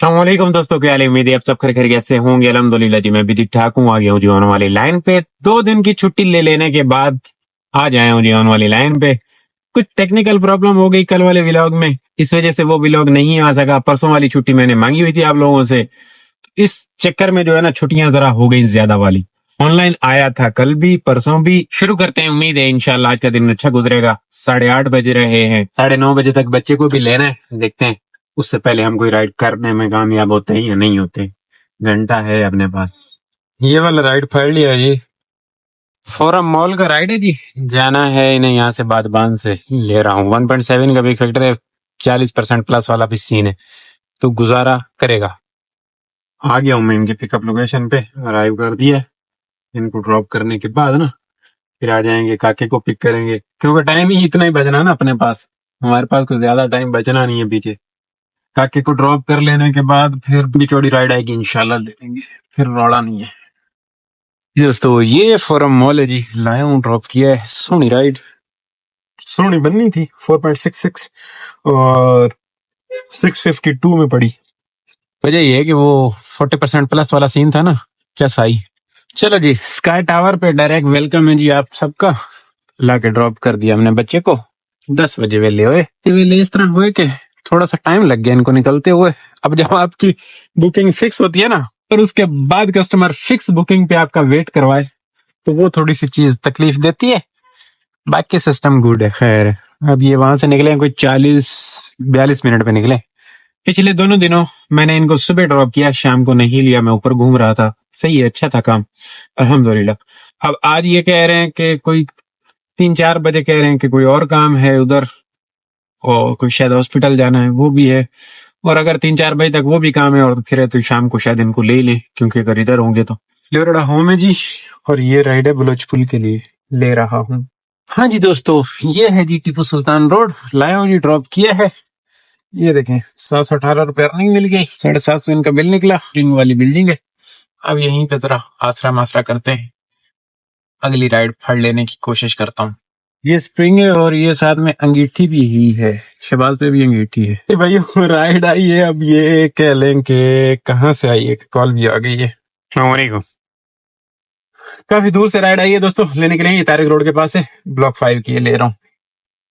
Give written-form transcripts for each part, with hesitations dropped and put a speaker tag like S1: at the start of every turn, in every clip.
S1: अस्सलामुअलैकुम दोस्तों, क्या हाल है? उम्मीद है आप सब खैर खैरियत से होंगे। अल्हम्दुलिल्लाह जी, मैं भी ठीक ठाक हूँ। आ गया हूँ जी ऑन वाली लाइन पे। 2 दिन की छुट्टी ले लेने के बाद आ जाया हूँ जी ऑन वाली लाइन पे। कुछ टेक्निकल प्रॉब्लम हो गई कल वाले व्लॉग में, इस वजह से वो व्लॉग नहीं आ सका। परसों वाली छुट्टी मैंने मांगी हुई थी आप लोगों से, इस चक्कर में जो है ना छुट्टियां जरा हो गई ज्यादा वाली। ऑनलाइन आया था कल भी परसों भी। शुरू करते हैं, उम्मीद है इंशाल्लाह आज का दिन अच्छा गुजरेगा। 8:30 बज रहे हैं, 9:30 बजे तक बच्चे को भी लेना है, देखते हैं उससे पहले हम कोई राइड करने में कामयाब होते हैं या नहीं होते। घंटा है अपने पास। ये वाला राइड पढ़ लिया जी, फोरम मॉल का राइड है जी। जाना है इन्हें यहाँ से बादबान से ले रहा हूँ। 1.7 का भी फैक्टर है, 40% प्लस वाला भी सीन है, तो गुजारा करेगा। आ गया हूँ मैं इनके पिकअप लोकेशन पे, अराइव कर दिया है। इनको ड्रॉप करने के बाद ना फिर आ जाएंगे, काके को पिक करेंगे, क्योंकि टाइम ही इतना ही बचना ना अपने पास। हमारे पास कुछ ज्यादा टाइम बचना नहीं है पीछे। काके को ड्रॉप कर लेने के बाद फिर बिचौड़ी राइड आएगी, इंशाल्लाह ले लेंगे, फिर रौला नहीं है। दोस्तों ये फोरम मॉल है जी, लाया हूँ, ड्रॉप किया है। सोनी राइड, सोनी बननी थी 4.66 और 652 में पड़ी। वजह ये है कि वो 40% प्लस वाला सीन था ना, क्या सही। चलो जी, स्काई टावर पे डायरेक्ट वेलकम है जी आप सबका। ला के ड्रॉप कर दिया हमने बच्चे को। 10 बजे वेले हुए, वेले इस तरह हुए कि थोड़ा सा टाइम लग गया इनको निकलते हुए। अब जब आपकी बुकिंग फिक्स होती है ना, और उसके बाद कस्टमर फिक्स बुकिंग पे आपका वेट करवाए, तो वो थोड़ी सी चीज तकलीफ देती है। बाकी सिस्टम गुड है। खैर, अब ये वहां से निकले कोई 40-42 मिनट पे निकले। पिछले दोनों दिनों मैंने इनको सुबह ड्रॉप किया, शाम को नहीं लिया, मैं ऊपर घूम रहा था। सही है, अच्छा था काम, अल्हम्दुलिल्लाह। अब आज ये कह रहे हैं कि कोई 3-4 बजे कह रहे हैं कि कोई और काम है उधर, और कोई शायद हॉस्पिटल जाना है, वो भी है। और अगर 3-4 बजे तक वो भी काम है और फिर है तो शाम को शायद इनको ले लें, क्योंकि अगर इधर होंगे तो। लियोरेडा होम है जी, और ये राइड है बलोच पुल के लिए ले रहा हूँ। हाँ जी दोस्तों, ये है जी टीपू सुल्तान रोड, लाया हूँ जी, ड्रॉप किया है। ये देखें, 718 रुपये अर्निंग मिल गई, 750 इनका बिल निकला। रिंग वाली बिल्डिंग है। अब यहीं पे जरा आसरा मासरा करते हैं, अगली राइड फड़ लेने की कोशिश करता हूँ। ये स्प्रिंग है और ये साथ में अंगीठी भी ही है, शबाज पे भी अंगीठी है। भाई राइड आई है, अब ये कह लें कि कहाँ से आई है, कॉल भी आ गई है। अस्सलामुअलैकुम। काफी दूर से राइड आई है दोस्तों, लेने के लिए। ये तारिक रोड के पास है, ब्लॉक 5 की ले रहा हूँ।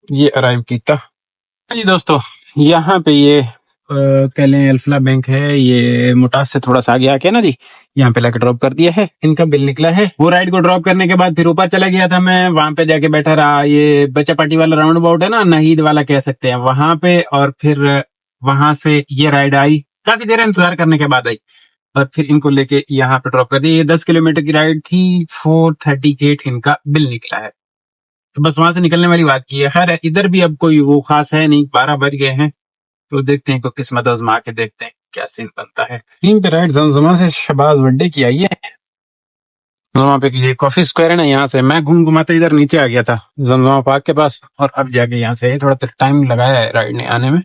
S1: ये अराइव कीता। हाँ जी दोस्तों, यहाँ पे ये कह लें अल्फला बैंक है, ये मुटास से थोड़ा सा आगे आके ना जी, यहाँ पे लाके ड्रॉप कर दिया है। इनका बिल निकला है। वो राइड को ड्रॉप करने के बाद फिर ऊपर चला गया था मैं, वहां पे जाके बैठा रहा। ये बच्चा पार्टी वाला राउंड अबाउट है ना, नहीद वाला कह सकते हैं, वहां पे। और फिर वहां से ये राइड आई, काफी देर इंतजार करने के बाद आई, और फिर इनको लेके यहाँ पे ड्रॉप कर दिया। ये 10 किलोमीटर की राइड थी, 438 इनका बिल निकला है। तो बस वहां से निकलने वाली बात की है। खैर, इधर भी अब कोई वो खास है नहीं, 12 बज गए हैं, तो देखते हैं, को किस्मत आजमा के देखते हैं क्या सीन बनता है। तीन पे राइड जमजमा से शबाज वड्डे की आई है। जमजमा पे ये कॉफी स्क्वायर है ना, यहाँ से मैं घूम घुमाते इधर नीचे आ गया था जमजमा पार्क के पास, और अब जाके यहाँ से थोड़ा टाइम लगाया है राइड ने आने में।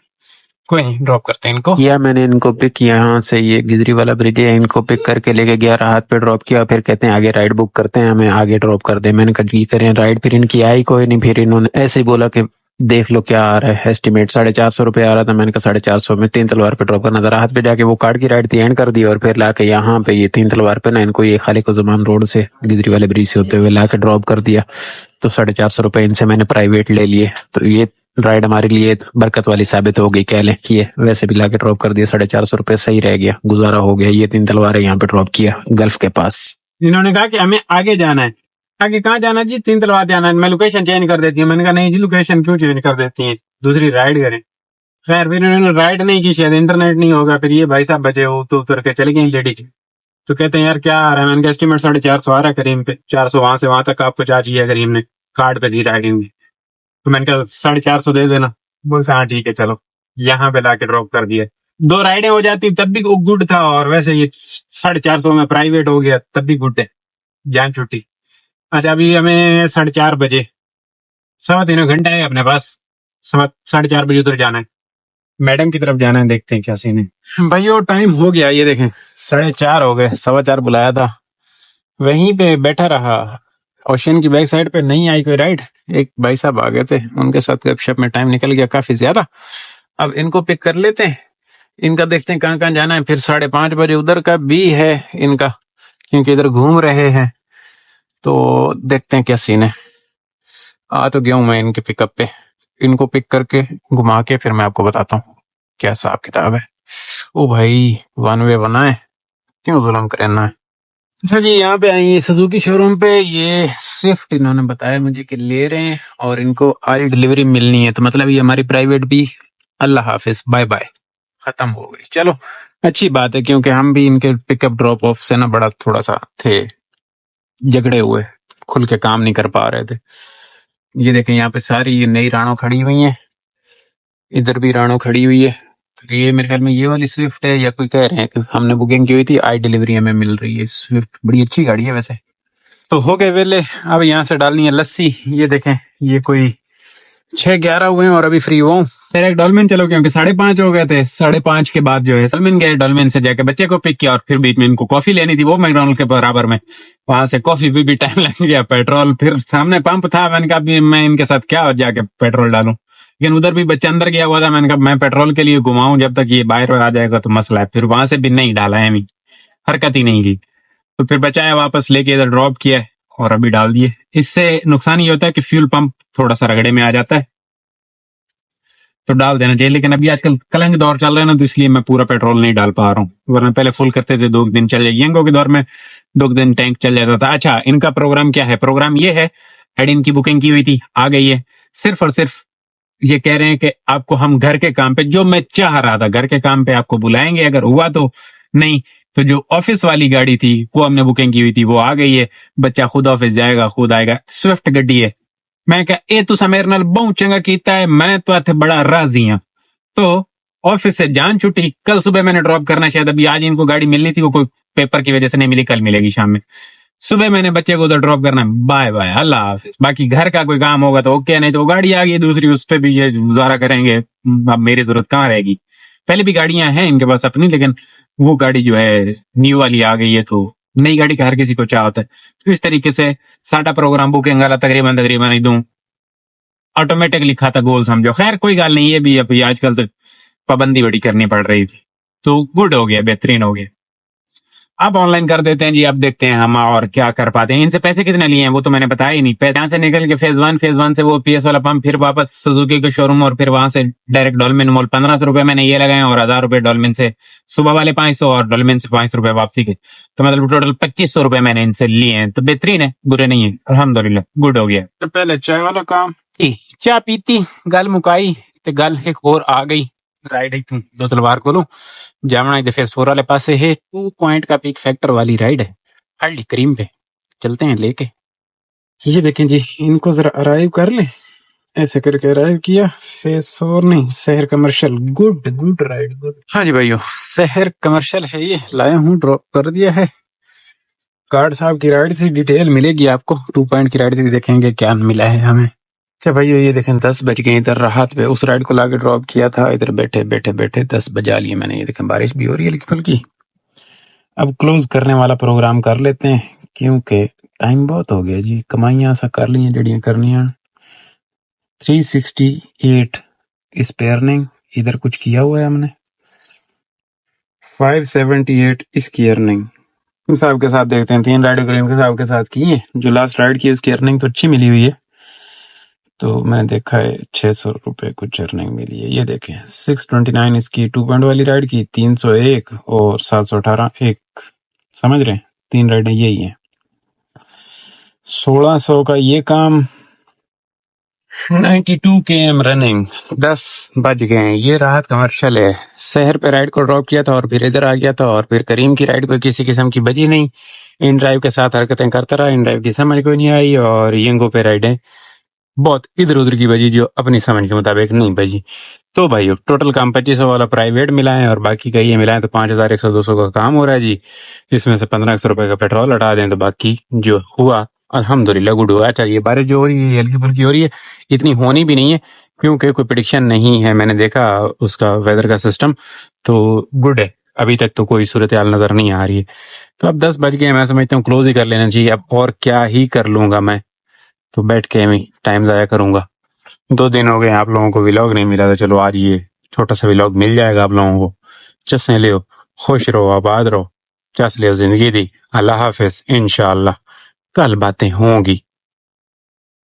S1: कोई नहीं, ड्रॉप करते हैं इनको। या मैंने इनको पिक यहाँ से, ये गिजरी वाला ब्रिज है, इनको पिक करके लेके गया, राहत पे ड्रॉप किया। फिर कहते हैं आगे राइड बुक करते हैं, हमें आगे ड्रॉप कर दे। मैंने कहा जी करें राइड। फिर इनकी आई कोई नहीं, फिर इन्होंने ऐसे ही बोला कि देख लो क्या आ रहा है एस्टिमेट। 450 रुपये आ रहा था। मैंने कहा 450 में 3 तलवार पे ड्रॉप करना था। राहत पे जाके वो कार्ड की राइड थी, एंड कर दी, और फिर लाके यहाँ पे ये 3 तलवार पे ना इनको ये खालिक ज़मान रोड से गिजरी वाले ब्रिज से होते हुए लाके ड्रॉप कर दिया। तो 450 रुपये इनसे मैंने प्राइवेट ले लिए। तो ये राइड हमारे लिए बरकत वाली साबित हो गई, कह लें कि ये वैसे भी लाके ड्रॉप कर दिया। 450 रुपये सही रह गया, गुजारा हो गया। ये 3 तलवारें यहाँ पे ड्रॉप किया गल्फ के पास। इन्होंने कहा कि हमें आगे जाना है। आगे कहाँ जाना जी? 3 तलवार जाना है। मैं लोकेशन चेंज कर देती हूँ। मैंने कहा नहीं जी, लोकेशन क्यों चेंज कर देती है, दूसरी राइड करें। खैर, फिर इन्होंने राइड नहीं की, शायद इंटरनेट नहीं होगा। फिर ये भाई साहब बचे हो तो उतर के चले गए लेडीज। तो कहते हैं यार क्या आ रहा है? मैंने कहा एस्टिमेट 450 आ रहा है करीम पे, 400 वहां से वहां तक आपको चाहिए करीम ने कार्ड पे दी राइड इनकी। तो मैंने कहा 450 दे देना। बोलते हाँ ठीक है चलो। यहाँ पे लाके ड्रॉप कर दिया। 2 राइडें हो जाती तब भी गुड था, और वैसे ये 450 में प्राइवेट हो गया तब भी गुड है, जान छुट्टी। अच्छा, अभी हमें 4:30 बजे, 3.25 घंटा है अपने पास। 4:30 बजे उधर जाना है, मैडम की तरफ जाना है। देखते हैं क्या सीन है। भाई वो टाइम हो गया, ये देखें 4:30 हो गए। 4:15 बुलाया था, वहीं पे बैठा रहा। ओशन की बैक साइड पे नहीं आई कोई राइड। एक भाई साहब आ गए थे, उनके साथ गपशप में टाइम निकल गया काफी ज्यादा। अब इनको पिक कर लेते हैं, इनका देखते हैं कहाँ कहाँ जाना है। फिर 5:30 बजे उधर का भी है इनका, क्योंकि इधर घूम रहे हैं। तो देखते हैं क्या सीन है। आ तो गया हूँ मैं इनके पिकअप पे, इनको पिक करके घुमा के फिर मैं आपको बताता हूँ क्या हिसाब किताब है। ओ भाई, वन वे बना है, क्यों जुल्म करना है। अच्छा जी, यहाँ पे आई सुजुकी शोरूम पे। ये स्विफ्ट इन्होंने बताया मुझे कि ले रहे हैं और इनको आज डिलीवरी मिलनी है। तो मतलब ये हमारी प्राइवेट भी अल्लाह हाफिज, बाय बाय, खत्म हो गई। चलो अच्छी बात है, क्योंकि हम भी इनके पिकअप ड्रॉप ऑफ से ना बड़ा थोड़ा सा थे झगड़े हुए, खुल के काम नहीं कर पा रहे थे। ये देखें यहाँ पे सारी ये नई रानो खड़ी हुई है, इधर भी रानो खड़ी हुई है। तो ये मेरे ख्याल में ये वाली स्विफ्ट है, या कोई कह रहे हैं कि हमने बुकिंग की हुई थी, आज डिलीवरी हमें मिल रही है। स्विफ्ट बड़ी अच्छी गाड़ी है वैसे। तो हो गए वेले, अब यहाँ से डालनी है लस्सी। ये देखें, ये कोई 6:11 हुए हैं और अभी फ्री हुआ हूँ। फिर एक डॉल्मेन चलो, क्योंकि 5:30 हो गए थे। 5:30 के बाद जो है डॉल्मेन गए, डॉल्मेन से जाके बच्चे को पिक किया और फिर बीच में इनको कॉफी लेनी थी, वो मैकडॉनल्ड के बराबर में। वहां से कॉफी भी टाइम लग गया, पेट्रोल फिर सामने पंप था, मैंने कहा भी मैं इनके साथ क्या जाके पेट्रोल डालूं। लेकिन उधर भी बच्चा अंदर गया हुआ था, मैंने कहा मैं पेट्रोल के लिए घुमाऊं, जब तक ये बाहर आ जाएगा तो मसला है। फिर वहां से भी नहीं डाला है, हरकत ही नहीं की। तो फिर बचाया, वापस लेके इधर ड्रॉप किया और अभी डाल दिए। इससे नुकसान ये होता है कि फ्यूल पंप थोड़ा सा रगड़े में आ जाता है, तो डाल देना चाहिए। लेकिन अभी आजकल कलंग दौर चल रहा है ना, तो इसलिए मैं पूरा पेट्रोल नहीं डाल पा रहा हूँ, वरना पहले फुल करते थे 2 दिन चल जाए। यंगो के दौर में 2 दिन टैंक चल जाता था। अच्छा, इनका प्रोग्राम क्या है? प्रोग्राम ये है, हेड इनकी बुकिंग की हुई थी, आ गई है। सिर्फ और सिर्फ ये कह रहे हैं कि आपको हम घर के काम पे, जो मैं चाह रहा था, घर के काम पे आपको बुलाएंगे, अगर हुआ तो, नहीं तो जो ऑफिस वाली गाड़ी थी वो हमने बुकिंग की हुई थी, वो आ गई है। बच्चा खुद ऑफिस जाएगा, खुद आएगा। स्विफ्ट गड्डी है। मैं क्या ए तुसा मेरे नाल बहुत चंगा कीता है, मैं तो इत्थे बड़ा राजी हाँ। तो ऑफिस से जान छुट्टी, कल सुबह मैंने ड्रॉप करना, शायद अभी आज इनको गाड़ी मिलनी थी, वो कोई पेपर की वजह से नहीं मिली, कल मिलेगी शाम में। सुबह मैंने बच्चे को उधर ड्रॉप करना है, बाय बाय, अल्लाह हाफिज। बाकी घर का कोई काम होगा तो ओके, नहीं तो गाड़ी आ गई दूसरी, उस पर भी ये गुजारा करेंगे। अब मेरी जरूरत कहाँ रहेगी? पहले भी गाड़ियां हैं इनके पास अपनी, लेकिन वो गाड़ी जो है न्यू वाली आ गई है, तो नई गाड़ी का हर किसी को चाह होता है। तो इस तरीके से साडा प्रोग्राम बुकिंग वाला तकरीबन तकरीबन एकदम ऑटोमेटिकली खाता गोल समझो। खैर कोई गाल नहीं, ये भी अभी आजकल तो पाबंदी बड़ी करनी पड़ रही थी, तो गुड हो गया, बेहतरीन हो गया। अब ऑनलाइन कर देते हैं जी। अब देखते हैं हम और क्या कर पाते हैं। इनसे पैसे कितने लिए हैं वो तो मैंने बताया ही नहीं। पैसे यहाँ से निकल के फेज वन से वो पीएस वाला पंप, फिर वापस सुजुकी के शोरूम, और फिर वहां से डायरेक्ट डॉल्मेन मॉल। 1500 रुपए मैंने ये लगाए और 1000 रुपए डॉल्मेन से, सुबह वाले 500 और डॉल्मेन से 500 रुपए वापसी के। तो मतलब टोटल 2500 रुपए मैंने इनसे लिए हैं। तो बेहतरीन है, बुरे नहीं है, अल्हम्दुलिल्लाह, गुड हो गया। तो पहले चाय वाला काम, चाय पीती, गल मुकाई, तो गल एक और आ गई। राइड है तू दो तलवार को लू जामना इधर फेस 4 वाले पासे है। 2 पॉइंट का पीक फैक्टर वाली राइड है, अर्ली करीम पे चलते हैं लेके। ये देखें जी, इनको जरा अराइव कर ले, ऐसे करके अराइव किया। फेस 4 नहीं, शहर commercial. Good good ride, good. हाँ जी भाइयों, शहर कमर्शियल है, ये लाया हूँ, ड्रॉप कर दिया है। गार्ड साहब की राइड से डिटेल मिलेगी आपको। 2 पॉइंट की राइड से देखेंगे क्या मिला है हमें। अच्छा भाइयों, ये देखें 10 बज गए इधर राहत पे। उस राइड को लाके ड्रॉप किया था, इधर बैठे बैठे बैठे 10 बजा लिए मैंने। ये देखें बारिश भी हो रही है हल्की फुल्की। अब क्लोज करने वाला प्रोग्राम कर लेते हैं, क्योंकि टाइम बहुत हो गया जी। कमाइयां सा कर ली जड़ियां करनी। 368 इस पे अर्निंग, इधर कुछ किया हुआ है हमने। 578 इसकी अर्निंग साहब के साथ देखते हैं। 3 राइड करीम के साहब के साथ की है। जो लास्ट राइड की उसकी अर्निंग तो अच्छी मिली हुई है, तो मैंने देखा है 600 रुपए कुछ अर्निंग मिली है। ये देखें 629 इसकी 2 पॉइंट वाली राइड की, 301 और 718 एक, समझ रहे हैं 3 राइडें यही है। 1600 का ये काम, 92 km रनिंग। 10 बज गए हैं। ये राहत कमर्शियल है। शहर पे राइड को ड्रॉप किया था और फिर इधर आ गया था, और फिर करीम की राइड को किसी किस्म की बजी नहीं। इन ड्राइव के साथ हरकतें करता रहा, इन ड्राइव की समझ कोई नहीं आई, और यंगो पे राइडें बहुत इधर उधर की बजी, जो अपनी समझ के मुताबिक नहीं बजी। तो भाई टोटल काम 2500 वाला प्राइवेट मिला है, और बाकी का ये मिला है, तो 5100 200 का काम हो रहा है जी। इसमें से 1500 रुपए का पेट्रोल हटा दें तो बाकी जो हुआ अल्हम्दुलिल्लाह गुड हुआ। अच्छा, ये बारिश जो हो रही है हल्की फुल्की हो रही है, इतनी होनी भी नहीं है, क्योंकि कोई प्रेडिक्शन नहीं है। मैंने देखा उसका वेदर का सिस्टम, तो गुड है। अभी तक तो कोई सूरत हाल नजर नहीं आ रही है। तो अब 10 बज गए, मैं समझता हूँ क्लोज ही कर लेना चाहिए। अब और क्या ही कर लूंगा मैं, तो बैठ के मैं टाइम जाया करूंगा। 2 दिन हो गए आप लोगों को व्लॉग नहीं मिला, तो चलो आज ये छोटा सा व्लॉग मिल जाएगा आप लोगों को। चसें लियो, खुश रहो, आबाद रहो, चस लियो जिंदगी दी। अल्लाह हाफिज। इंशाअल्लाह कल बातें होंगी।